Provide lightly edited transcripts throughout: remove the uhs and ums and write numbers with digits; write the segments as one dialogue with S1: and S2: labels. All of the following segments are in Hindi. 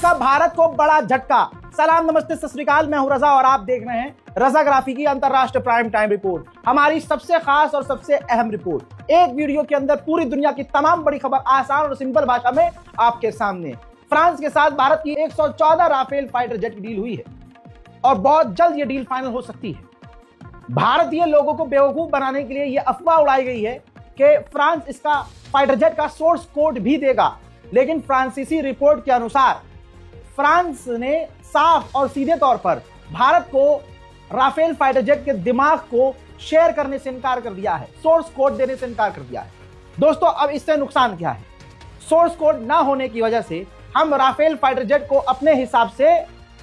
S1: का भारत को बड़ा झटका। सलाम नमस्ते सत श्री अकाल, मैं हूं रजा और आप देख रहे हैं रजाग्राफी की अंतरराष्ट्रीय प्राइम टाइम रिपोर्ट, हमारी सबसे खास और सबसे अहम रिपोर्ट। एक वीडियो के अंदर पूरी दुनिया की तमाम बड़ी खबर आसान और सिंपल भाषा में आपके सामने। फ्रांस के साथ भारत की 114 राफेल फाइटर जेट की डील हुई है और बहुत जल्द ये डील फाइनल हो सकती है। भारतीय लोगों को बेवकूफ बनाने के लिए यह अफवाह उड़ाई गई है कि फ्रांस इसका फाइटर जेट का सोर्स कोड भी देगा, लेकिन फ्रांसीसी रिपोर्ट के अनुसार फ्रांस ने साफ और सीधे तौर पर भारत को राफेल फाइटर जेट के दिमाग को शेयर करने से इनकार कर दिया है, सोर्स कोड देने से इनकार कर दिया है। दोस्तों, अब इससे नुकसान क्या है? सोर्स कोड ना होने की वजह से हम राफेल फाइटर जेट को अपने हिसाब से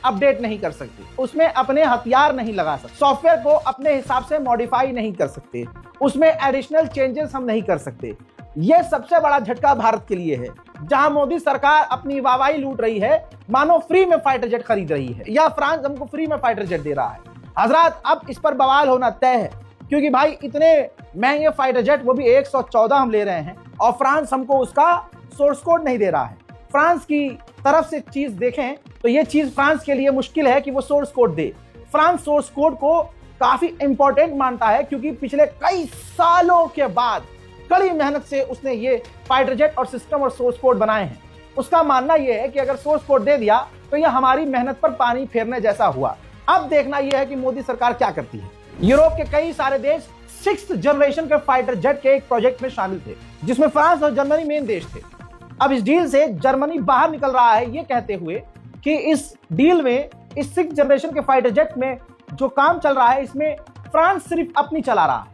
S1: अपडेट नहीं कर सकते, उसमें अपने हथियार नहीं लगा सकते, सॉफ्टवेयर को अपने हिसाब से मॉडिफाई नहीं कर सकते, उसमें एडिशनल चेंजेस हम नहीं कर सकते। यह सबसे बड़ा झटका भारत के लिए है, जहां मोदी सरकार अपनी वाहवाही लूट रही है, मानो फ्री में फाइटर जेट खरीद रही है या फ्रांस हमको फ्री में फाइटर जेट दे रहा है। हजरात, अब इस पर बवाल होना तय है, क्योंकि भाई इतने महंगे फाइटर जेट, वो भी 114 हम ले रहे हैं और फ्रांस हमको उसका सोर्स कोड नहीं दे रहा है। फ्रांस की तरफ से चीज देखें तो यह चीज फ्रांस के लिए मुश्किल है कि वो सोर्स कोड दे। फ्रांस सोर्स कोड को काफी इंपॉर्टेंट मानता है, क्योंकि पिछले कई सालों के बाद कड़ी मेहनत से उसने ये फाइटर जेट और सिस्टम और सोर्स कोड बनाए हैं। उसका मानना यह है कि अगर सोर्स कोड दे दिया तो यह हमारी मेहनत पर पानी फेरने जैसा हुआ। अब देखना यह है कि मोदी सरकार क्या करती है। यूरोप के कई सारे देश 6th जनरेशन के फाइटर जेट के एक प्रोजेक्ट में शामिल थे, जिसमें फ्रांस और जर्मनी मेन देश थे। अब इस डील से जर्मनी बाहर निकल रहा है, ये कहते हुए कि इस डील में, इस 6th जनरेशन के फाइटर जेट में जो काम चल रहा है, इसमें फ्रांस सिर्फ अपनी चला रहा है।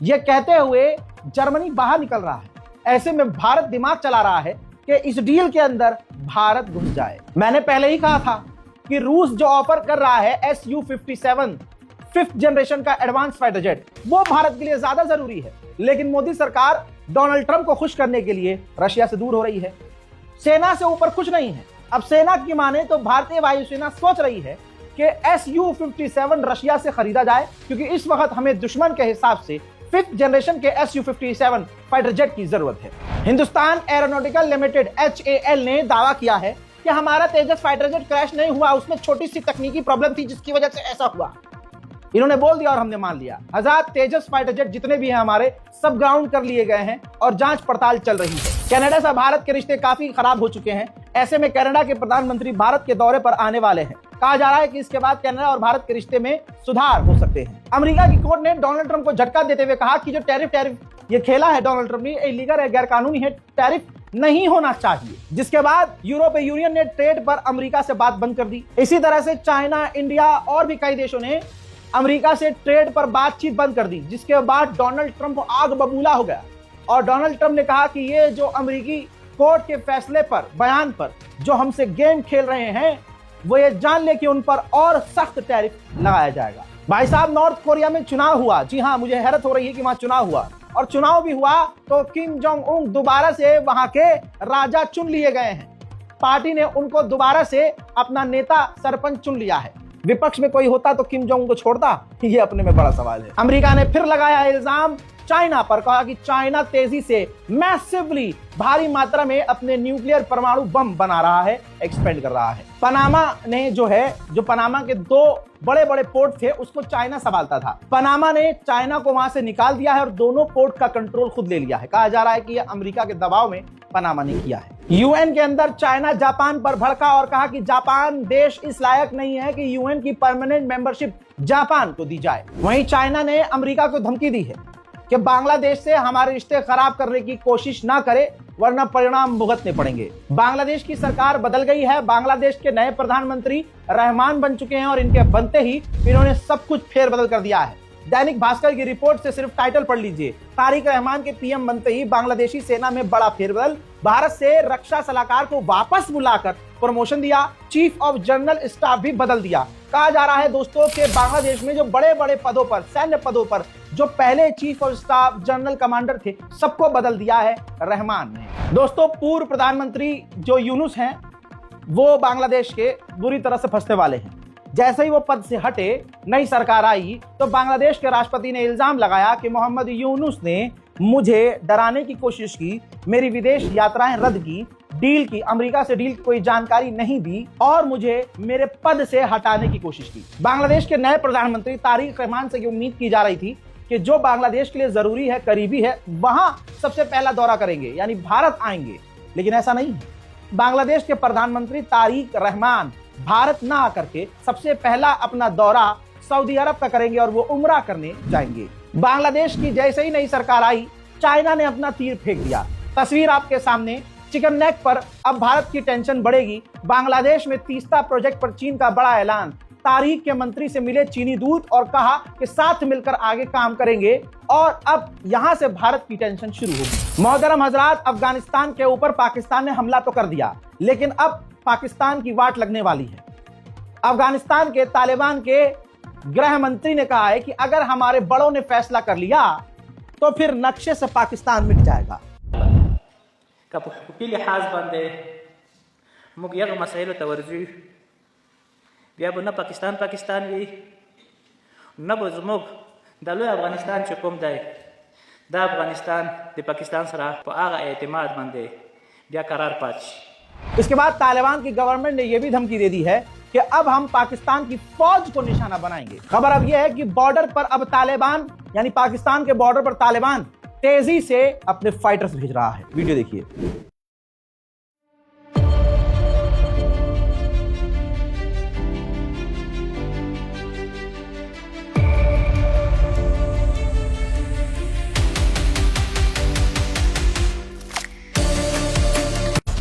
S1: यह कहते हुए जर्मनी बाहर निकल रहा है। ऐसे में भारत दिमाग चला रहा है कि इस डील के अंदर भारत घुस जाए। मैंने पहले ही कहा था कि रूस जो ऑफर कर रहा है Su-57 5th जनरेशन का एडवांस फाइटर जेट, वो भारत के लिए ज्यादा जरूरी है। लेकिन मोदी सरकार डोनाल्ड ट्रंप को खुश करने के लिए रशिया से दूर हो रही है। सेना से ऊपर कुछ नहीं है। अब सेना की माने तो भारतीय वायुसेना सोच रही है कि Su-57 रशिया से खरीदा जाए, क्योंकि इस वक्त हमें दुश्मन के हिसाब से 5th जनरेशन के Su-57 फाइटर जेट की जरूरत है। हिंदुस्तान एरोनॉटिकल लिमिटेड HAL ने दावा किया है कि हमारा तेजस फाइटर जेट क्रैश नहीं हुआ, उसमें छोटी सी तकनीकी प्रॉब्लम थी जिसकी वजह से ऐसा हुआ। इन्होंने बोल दिया और हमने मान लिया। हजार तेजस फाइटर जेट जितने भी हैं हमारे, सब ग्राउंड कर लिए गए हैं और जांच पड़ताल चल रही है। कनाडा से भारत के रिश्ते काफी खराब हो चुके हैं। ऐसे में कनाडा के प्रधानमंत्री भारत के दौरे पर आने वाले हैं। कहा जा रहा है कि इसके बाद कनाडा और भारत के रिश्ते में सुधार हो सकते हैं। अमेरिका की कोर्ट ने डोनाल्ड ट्रंप को झटका देते हुए कहा कि जो टैरिफ ये खेला है डोनाल्ड ट्रंप ने, इलीगल है, गैर कानूनी है, टैरिफ नहीं होना चाहिए। जिसके बाद यूरोपीय यूनियन ने ट्रेड पर अमेरिका से बात बंद कर दी। इसी तरह से चाइना, इंडिया और भी कई देशों ने अमेरिका से ट्रेड पर बातचीत बंद कर दी, जिसके बाद डोनाल्ड ट्रंप आग बबूला हो गया और डोनाल्ड ट्रंप ने कहा कि ये जो अमेरिकी कोर्ट के फैसले पर, बयान पर जो हमसे गेम खेल रहे हैं, वो ये जान ले कि उन पर और सख्त टैरिफ लगाया जाएगा। भाई साहब, नॉर्थ कोरिया में चुनाव हुआ। जी हाँ, मुझे हैरत हो रही है कि वहां चुनाव हुआ, और चुनाव भी हुआ तो किम जोंग उन दोबारा से वहां के राजा चुन लिए गए हैं। पार्टी ने उनको दोबारा से अपना नेता, सरपंच चुन लिया है। विपक्ष में कोई होता तो किम जोंग को छोड़ता? ये अपने में बड़ा सवाल है। अमेरिका ने फिर लगाया इल्जाम चाइना पर, कहा कि चाइना तेजी से मैसिवली, भारी मात्रा में अपने न्यूक्लियर परमाणु बम बना रहा है, एक्सपेंड कर रहा है। पनामा ने जो पनामा के 2 बड़े बड़े पोर्ट थे, उसको चाइना संभालता था। पनामा ने चाइना को वहां से निकाल दिया है और दोनों पोर्ट का कंट्रोल खुद ले लिया है। कहा जा रहा है कि यह अमेरिका के दबाव में पनामा ने किया है। यूएन के अंदर चाइना जापान पर भड़का और कहा कि जापान देश इस लायक नहीं है कि यूएन की परमानेंट मेंबरशिप जापान को दी जाए। वहीं चाइना ने अमेरिका को धमकी दी है कि बांग्लादेश से हमारे रिश्ते खराब करने की कोशिश ना करे, वरना परिणाम भुगतने पड़ेंगे। बांग्लादेश की सरकार बदल गई है। बांग्लादेश के नए प्रधानमंत्री रहमान बन चुके हैं और इनके बनते ही इन्होंने सब कुछ फेरबदल कर दिया है। दैनिक भास्कर की रिपोर्ट से सिर्फ टाइटल पढ़ लीजिए। तारिक रहमान के पीएम बनते ही बांग्लादेशी सेना में बड़ा फेरबदल। भारत से रक्षा सलाहकार को वापस बुलाकर प्रमोशन दिया। चीफ ऑफ जनरल स्टाफ भी बदल दिया। कहा जा रहा है दोस्तों कि बांग्लादेश में जो बड़े बड़े पदों पर, सैन्य पदों पर जो पहले chief of staff, general commander थे, सबको बदल दिया है रहमान ने। दोस्तों, पूर्व प्रधानमंत्री जो यूनुस हैं, वो बांग्लादेश के बुरी तरह से फंसने वाले हैं। जैसे ही वो पद से हटे, नई सरकार आई, तो बांग्लादेश के राष्ट्रपति ने इल्जाम लगाया कि मोहम्मद यूनुस ने मुझे डराने की कोशिश की, मेरी विदेश यात्राएं रद्द की डील की, अमेरिका से डील की कोई जानकारी नहीं दी और मुझे मेरे पद से हटाने की कोशिश की। बांग्लादेश के नए प्रधानमंत्री तारिक रहमान से ये उम्मीद की जा रही थी कि जो बांग्लादेश के लिए जरूरी है, करीबी है, वहां सबसे पहला दौरा करेंगे, यानी भारत आएंगे। लेकिन ऐसा नहीं है। बांग्लादेश के प्रधानमंत्री तारिक रहमान भारत ना आकर के सबसे पहला अपना दौरा सऊदी अरब का करेंगे और वो उम्रा करने जाएंगे। बांग्लादेश की जैसे ही नई सरकार आई, चाइना ने अपना तीर फेंक दिया। तस्वीर आपके सामने, चिकन नेक पर अब भारत की टेंशन बढ़ेगी। बांग्लादेश में तीस्ता प्रोजेक्ट पर चीन का बड़ा ऐलान। तारिक के मंत्री से मिले चीनी दूत और कहा कि साथ मिलकर आगे काम करेंगे और अब यहां से भारत की टेंशन शुरू होगी। मोहतरम हजरात, अफगानिस्तान के ऊपर पाकिस्तान ने हमला तो कर दिया, लेकिन अब पाकिस्तान की वाट लगने वाली है। अफगानिस्तान के तालिबान के गृह मंत्री ने कहा है कि अगर हमारे बड़ों ने फैसला कर लिया तो फिर नक्शे से पाकिस्तान मिट जाएगा।
S2: न पाकिस्तान भी न बुजुर्ग दलो अफगानिस्तान चुकुम दाए दा अफगानिस्तान दे पाकिस्तान सरा आगा एतमाद बंदे या करार पाच।
S1: इसके बाद तालिबान की गवर्नमेंट ने यह भी धमकी दे दी है कि अब हम पाकिस्तान की फौज को निशाना बनाएंगे। खबर अब यह है कि बॉर्डर पर अब तालिबान, यानी पाकिस्तान के बॉर्डर पर तालिबान तेजी से अपने फाइटर्स भेज रहा है। वीडियो देखिए।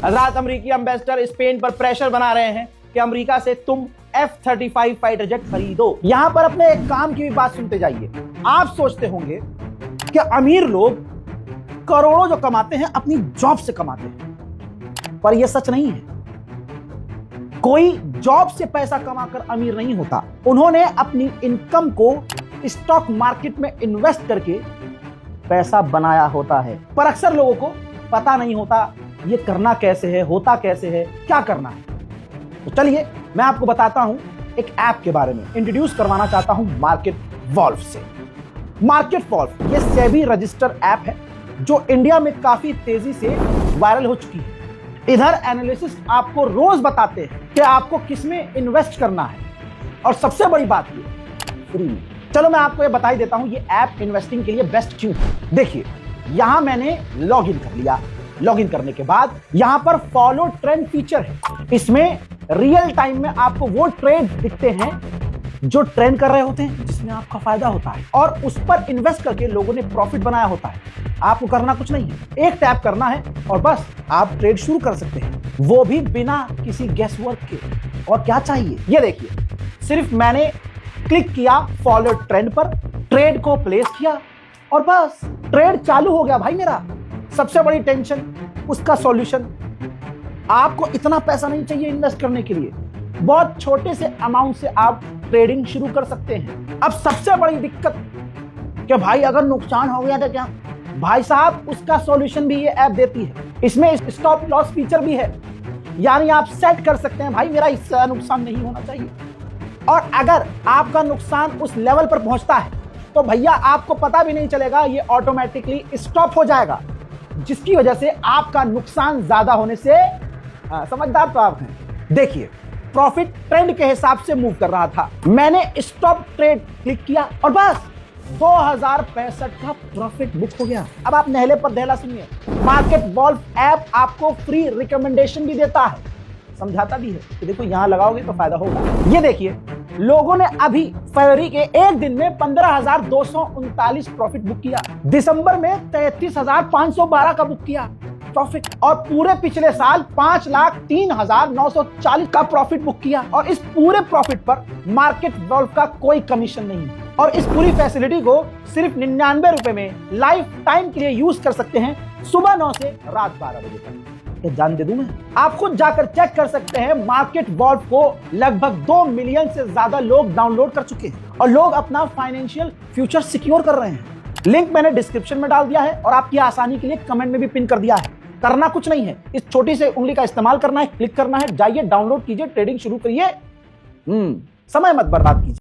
S1: हजरात, अमेरिकी एम्बेसडर स्पेन पर प्रेशर बना रहे हैं कि अमेरिका से तुम F-35 फाइटर जेट खरीदो। यहां पर अपने एक काम की भी बात सुनते जाइए। आप सोचते होंगे कि अमीर लोग करोड़ों जो कमाते हैं अपनी जॉब से कमाते हैं, पर यह सच नहीं है। कोई जॉब से पैसा कमाकर अमीर नहीं होता। उन्होंने अपनी इनकम को स्टॉक मार्केट में इन्वेस्ट करके पैसा बनाया होता है, पर अक्सर लोगों को पता नहीं होता ये करना कैसे है, होता कैसे है, क्या करना है। तो चलिए मैं आपको बताता हूं एक ऐप के बारे में। इंट्रोड्यूस करवाना चाहता हूं मार्केट वॉल्व से। मार्केट वॉल्व ये सेबी रजिस्टर ऐप है जो इंडिया में काफी तेजी से वायरल हो चुकी है। इधर एनालिसिस आपको रोज बताते हैं कि आपको किसमें इन्वेस्ट करना है, और सबसे बड़ी बात ये फ्री में। चलो मैं आपको ये बता ही देता हूं ये ऐप इन्वेस्टिंग के लिए बेस्ट क्यों है। देखिए, यहां मैंने लॉग इन कर लिया। लॉगिन करने के बाद यहां पर फॉलो ट्रेंड फीचर है। इसमें रियल टाइम में आपको वो ट्रेड दिखते हैं जो ट्रेंड कर रहे होते हैं, जिसमें आपका फायदा होता है, और उस पर इन्वेस्ट करके लोगों ने प्रॉफिट बनाया होता है। आपको करना कुछ नहीं है, एक टैप करना है और बस आप ट्रेड शुरू कर सकते हैं, वो भी बिना किसी गेस वर्क के। और क्या चाहिए, ये देखिए, सिर्फ मैंने क्लिक किया फॉलो ट्रेंड पर, ट्रेड को प्लेस किया और बस ट्रेड चालू हो गया भाई मेरा। सबसे बड़ी टेंशन, उसका सॉल्यूशन। आपको इतना पैसा नहीं चाहिए इन्वेस्ट करने के लिए, बहुत छोटे से अमाउंट से आप ट्रेडिंग शुरू कर सकते हैं। अब सबसे बड़ी दिक्कत कि भाई अगर नुकसान हो गया तो क्या, भाई साहब उसका सॉल्यूशन भी ये ऐप देती है। इसमें स्टॉप लॉस फीचर भी है, यानी आप सेट कर सकते हैं भाई मेरा इससे नुकसान नहीं होना चाहिए। और अगर आपका नुकसान उस लेवल पर पहुंचता है तो भैया आपको पता भी नहीं चलेगा, ये ऑटोमेटिकली स्टॉप हो जाएगा, जिसकी वजह से आपका नुकसान ज्यादा होने से समझदार तो आप हैं। देखिए, प्रॉफिट ट्रेंड के हिसाब से मूव कर रहा था, मैंने स्टॉप ट्रेड क्लिक किया और बस 2065 का प्रॉफिट बुक हो गया। अब आप नहले पर दहला सुनिए। मार्केट वॉल्व ऐप आपको फ्री रिकमेंडेशन भी देता है, समझाता भी है कि देखो यहां लगाओगे तो फायदा होगा। ये देखिए, लोगों ने अभी फरवरी के एक दिन में 15,239 प्रॉफिट बुक किया, दिसंबर में 33,512 का बुक किया प्रॉफिट, और पूरे पिछले साल 5,03,940 का प्रॉफिट बुक किया। और इस पूरे प्रॉफिट पर मार्केट वॉल्व का कोई कमीशन नहीं है। और इस पूरी फैसिलिटी को सिर्फ 99 रुपए में लाइफ टाइम के लिए यूज कर सकते हैं, सुबह 9 से रात 12 बजे तक। जान दे दूं मैं, आप खुद जाकर चेक कर सकते हैं। मार्केट वॉल्व को लगभग 2 मिलियन से ज्यादा लोग डाउनलोड कर चुके हैं और लोग अपना फाइनेंशियल फ्यूचर सिक्योर कर रहे हैं। लिंक मैंने डिस्क्रिप्शन में डाल दिया है और आपकी आसानी के लिए कमेंट में भी पिन कर दिया है। करना कुछ नहीं है, इस छोटी से उंगली का इस्तेमाल करना है, क्लिक करना है, जाइए डाउनलोड कीजिए, ट्रेडिंग शुरू करिए, समय मत बर्बाद कीजिए।